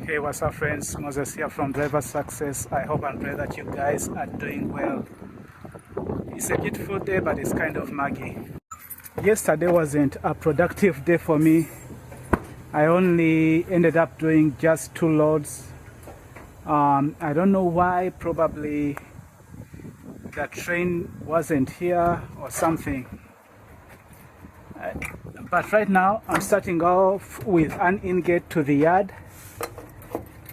Hey, what's up friends? Moses here from Driver Success. I hope and pray that you guys are doing well. It's a beautiful day, but it's kind of muggy. Yesterday wasn't a productive day for me. I only ended up doing just 2 loads. I don't know why, probably the train wasn't here or something. But right now I'm starting off with an in-gate to the yard,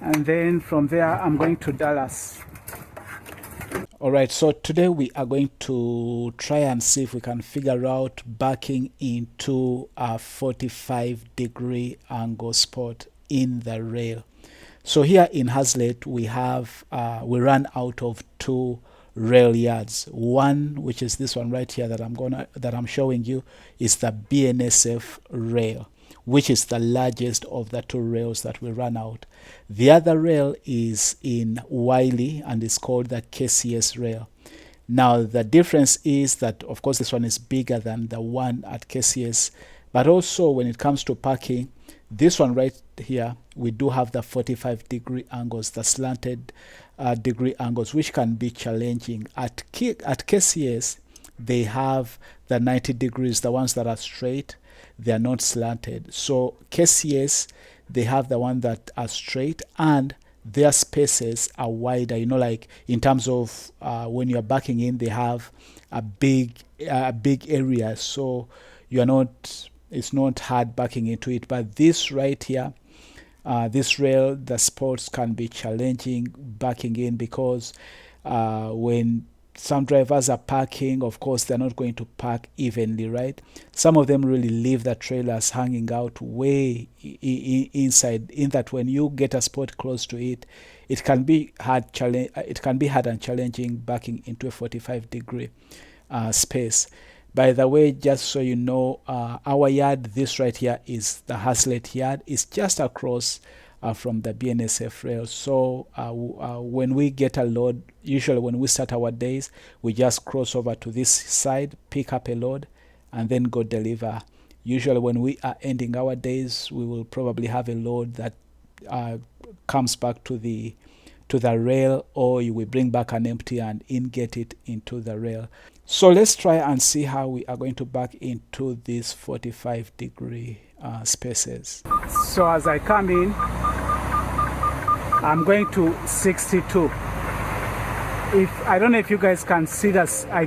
and then from there I'm going to Dallas. Alright, so today we are going to try and see if we can figure out backing into a 45-degree angle spot in the rail. So here in Hazlet we have we ran out of 2 rail yards. One, which is this one right here that I'm showing you, is the BNSF rail, which is the largest of the 2 rails that we ran out. The other rail is in Wiley and is called the KCS rail. Now the difference is that of course this one is bigger than the one at KCS, but also when it comes to parking, this one right here, we do have the 45-degree angles, the slanted degree angles, which can be challenging. At KCS, they have the 90 degrees, the ones that are straight, they are not slanted. So KCS, they have the one that are straight and their spaces are wider, you know, like in terms of when you're backing in, they have a big area, so you're not, it's not hard backing into it. But this right here, this rail, the spots can be challenging backing in, because when some drivers are parking, of course they're not going to park evenly, right? Some of them really leave the trailers hanging out way inside, in that when you get a spot close to it, it can be hard and challenging backing into a 45-degree space. By the way, just so you know, our yard, this right here, is the Hazlet yard. It's just across from the BNSF rail. So when we get a load, usually when we start our days, we just cross over to this side, pick up a load, and then go deliver. Usually when we are ending our days, we will probably have a load that comes back to the rail, or you will bring back an empty and in-get it into the rail. So let's try and see how we are going to back into these 45-degree spaces. So as I come in, I'm going to 62. I don't know if you guys can see this. I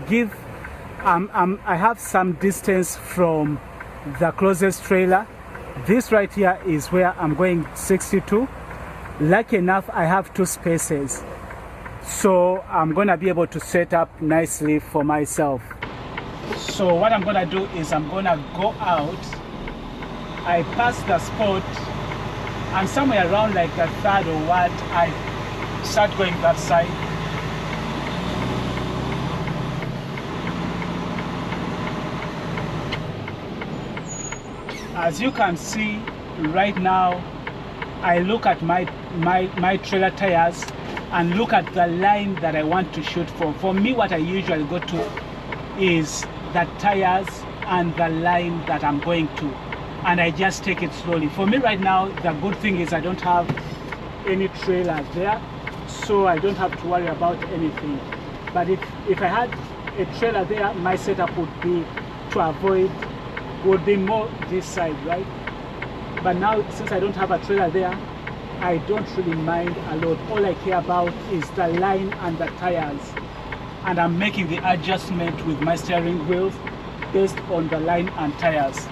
have some distance from the closest trailer. This right here is where I'm going 62. Lucky enough, I have 2 spaces. So I'm going to be able to set up nicely for myself. So what I'm going to do is I'm going to go out. I pass the spot, and somewhere around like the 3rd or what, I start going that side. As you can see right now, I look at my trailer tires and look at the line that I want to shoot for. For me, what I usually go to is the tires and the line that I'm going to, and I just take it slowly. For me right now, the good thing is I don't have any trailers there, so I don't have to worry about anything. But if I had a trailer there, my setup would be more this side, right? But now, since I don't have a trailer there, I don't really mind a lot. All I care about is the line and the tires, and I'm making the adjustment with my steering wheel based on the line and tires.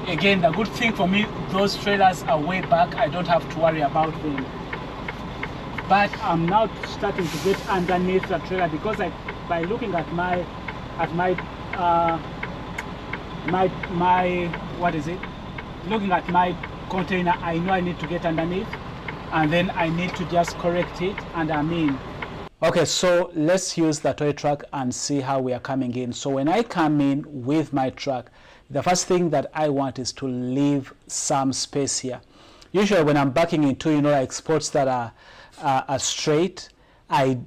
Again, the good thing for me, those trailers are way back. I don't have to worry about them. But I'm now starting to get underneath the trailer, because by looking at my looking at my container, I know I need to get underneath, and then I need to just correct it, and I'm in. Okay, so let's use the toy truck and see how we are coming in. So when I come in with my truck, the first thing that I want is to leave some space here. Usually when I'm backing into, you know, like spots that are straight, I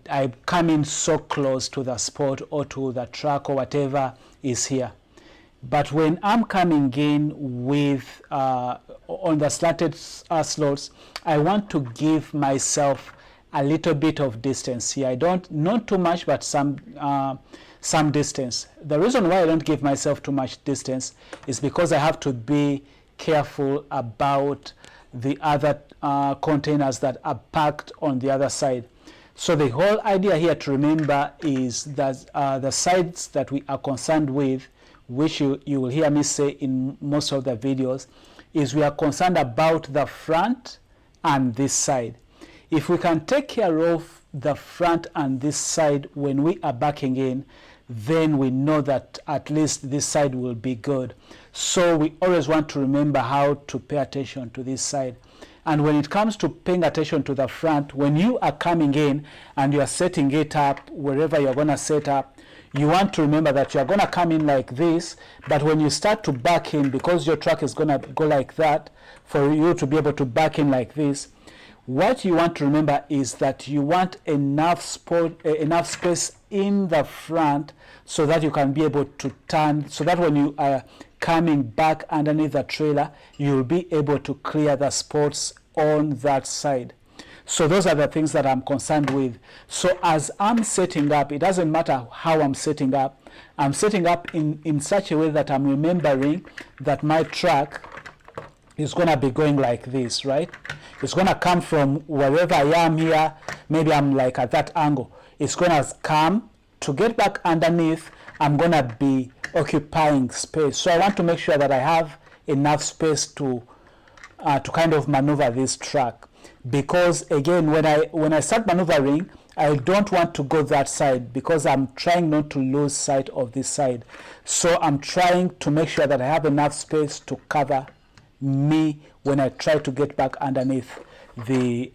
come in so close to the spot or to the truck or whatever is here. But when I'm coming in with on the slanted slots, I want to give myself a little bit of distance here. I don't, not too much, but some distance. The reason why I don't give myself too much distance is because I have to be careful about the other containers that are packed on the other side. So the whole idea here to remember is that the sides that we are concerned with, which you will hear me say in most of the videos, is we are concerned about the front and this side. If we can take care of the front and this side when we are backing in, then we know that at least this side will be good. So we always want to remember how to pay attention to this side. And when it comes to paying attention to the front, when you are coming in and you are setting it up, wherever you're going to set up, you want to remember that you're going to come in like this, but when you start to back in, because your truck is going to go like that, for you to be able to back in like this, what you want to remember is that you want enough space in the front so that you can be able to turn, so that when you are coming back underneath the trailer, you'll be able to clear the spots on that side. So those are the things that I'm concerned with. So as I'm setting up, it doesn't matter how I'm setting up in such a way that I'm remembering that my truck is going to be going like this, right? It's going to come from wherever I am here. Maybe I'm like at that angle. It's going to come to get back underneath. I'm going to be occupying space. So I want to make sure that I have enough space to kind of maneuver this truck. Because again, when I start maneuvering, I don't want to go that side because I'm trying not to lose sight of this side. So I'm trying to make sure that I have enough space to cover me when I try to get back underneath the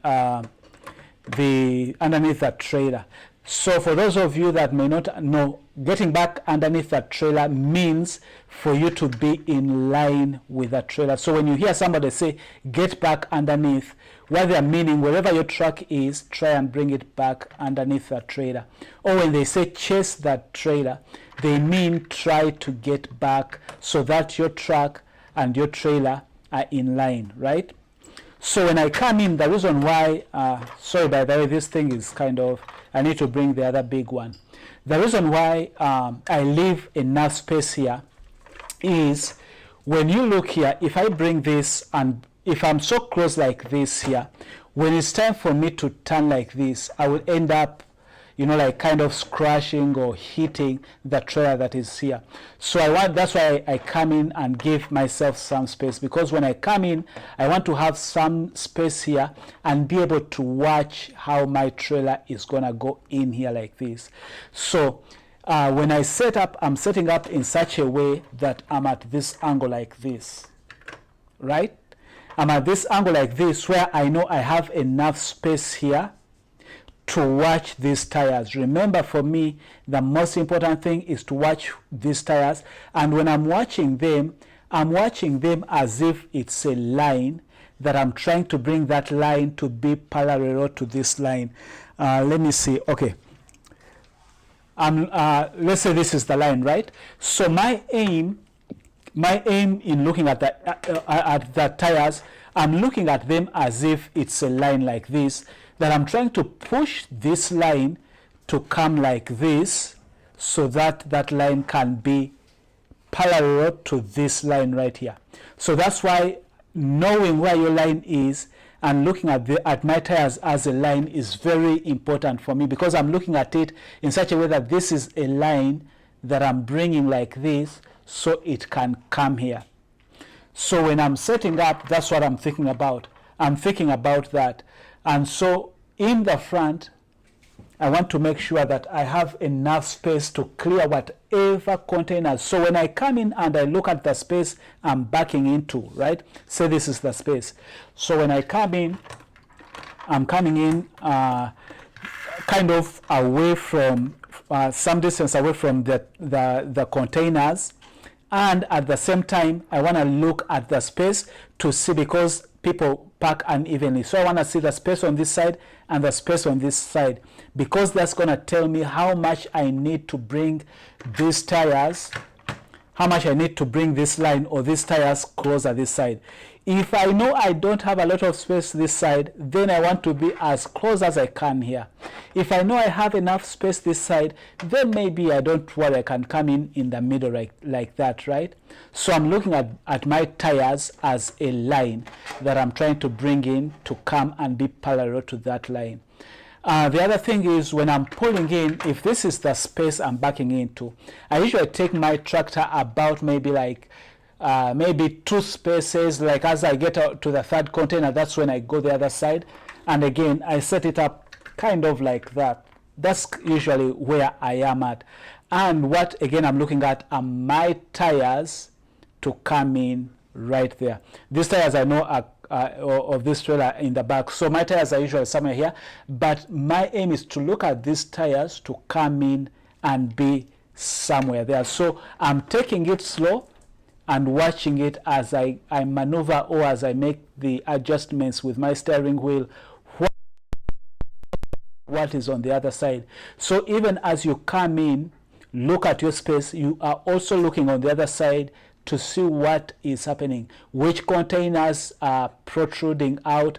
underneath that trailer. So for those of you that may not know, getting back underneath that trailer means for you to be in line with the trailer. So when you hear somebody say get back underneath, what they're meaning, wherever your truck is, try and bring it back underneath that trailer. Or when they say chase that trailer, they mean try to get back so that your truck and your trailer are in line, right? So when I come in, the reason why, sorry by the way, this thing is kind of, I need to bring the other big one. The reason why I leave enough space here is when you look here, if I bring this and if I'm so close like this here, when it's time for me to turn like this, I will end up, you know, like kind of scratching or hitting the trailer that is here. So that's why I come in and give myself some space, because when I come in, I want to have some space here and be able to watch how my trailer is gonna go in here like this. So when I set up, I'm setting up in such a way that I'm at this angle like this, right? I'm at this angle like this where I know I have enough space here to watch these tires. Remember, for me, the most important thing is to watch these tires. And when I'm watching them as if it's a line that I'm trying to bring that line to be parallel to this line. Let me see. Okay. Let's say this is the line, right? So my aim in looking at the tires, I'm looking at them as if it's a line like this, that I'm trying to push this line to come like this so that that line can be parallel to this line right here. So that's why knowing where your line is and looking at my tires as a line is very important for me, because I'm looking at it in such a way that this is a line that I'm bringing like this so it can come here. So when I'm setting up, that's what I'm thinking about. I'm thinking about that. And so in the front, I want to make sure that I have enough space to clear whatever containers. So when I come in and I look at the space I'm backing into, right? Say this is the space. So when I come in, I'm coming in kind of away from, some distance away from the containers. And at the same time, I want to look at the space to see, because people park unevenly. So I want to see the space on this side and the space on this side, because that's going to tell me how much I need to bring these tires how much I need to bring this line or these tires closer this side. If I know I don't have a lot of space this side, then I want to be as close as I can here. If I know I have enough space this side, then maybe I don't worry, I can come in the middle like that, right? So I'm looking at my tires as a line that I'm trying to bring in to come and be parallel to that line. The other thing is, when I'm pulling in, if this is the space I'm backing into, I usually take my tractor about maybe like maybe 2 spaces, like as I get out to the third container, that's when I go the other side. And again, I set it up kind of like that. That's usually where I am at. And what, again, I'm looking at are my tires to come in right there. These tires I know are of this trailer in the back, so my tires are usually somewhere here, but my aim is to look at these tires to come in and be somewhere there. So I'm taking it slow and watching it as I maneuver, or as I make the adjustments with my steering wheel, what is on the other side. So even as you come in, look at your space, you are also looking on the other side to see what is happening, which containers are protruding out,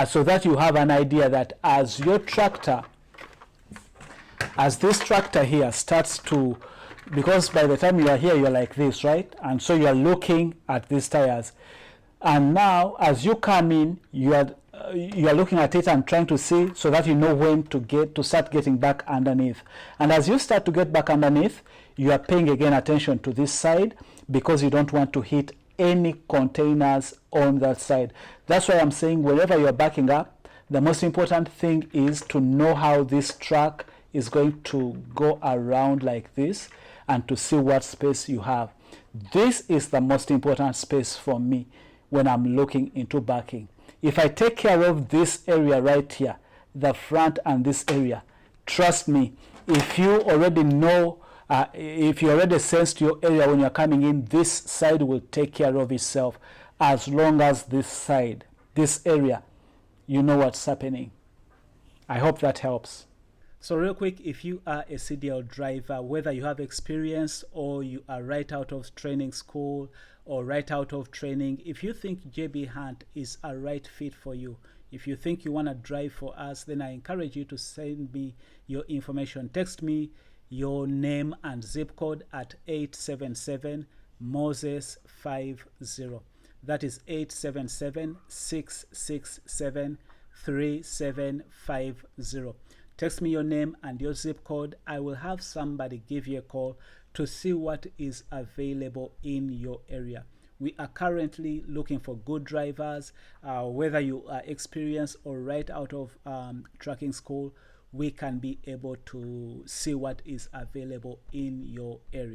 so that you have an idea that as your tractor, as this tractor here starts to, because by the time you are here, you're like this, right? And so you are looking at these tires. And now, as you come in, you are looking at it and trying to see, so that you know when to start getting back underneath. And as you start to get back underneath, you are paying again attention to this side, because you don't want to hit any containers on that side. That's why I'm saying, whenever you're backing up, the most important thing is to know how this truck is going to go around like this, and to see what space you have. This is the most important space for me when I'm looking into backing. If I take care of this area right here, the front and this area, trust me, if you already know, if you already sensed your area when you're coming in, this side will take care of itself. As long as this side, this area, you know what's happening. I hope that helps. So real quick, if you are a CDL driver, whether you have experience or you are right out of training school or right out of training, if you think JB Hunt is a right fit for you, if you think you want to drive for us, then I encourage you to send me your information. Text me your name and zip code at 877 Moses 50. That is 877-667-3750. Text me your name and your zip code. I will have somebody give you a call to see what is available in your area. We are currently looking for good drivers, whether you are experienced or right out of trucking school. We can be able to see what is available in your area.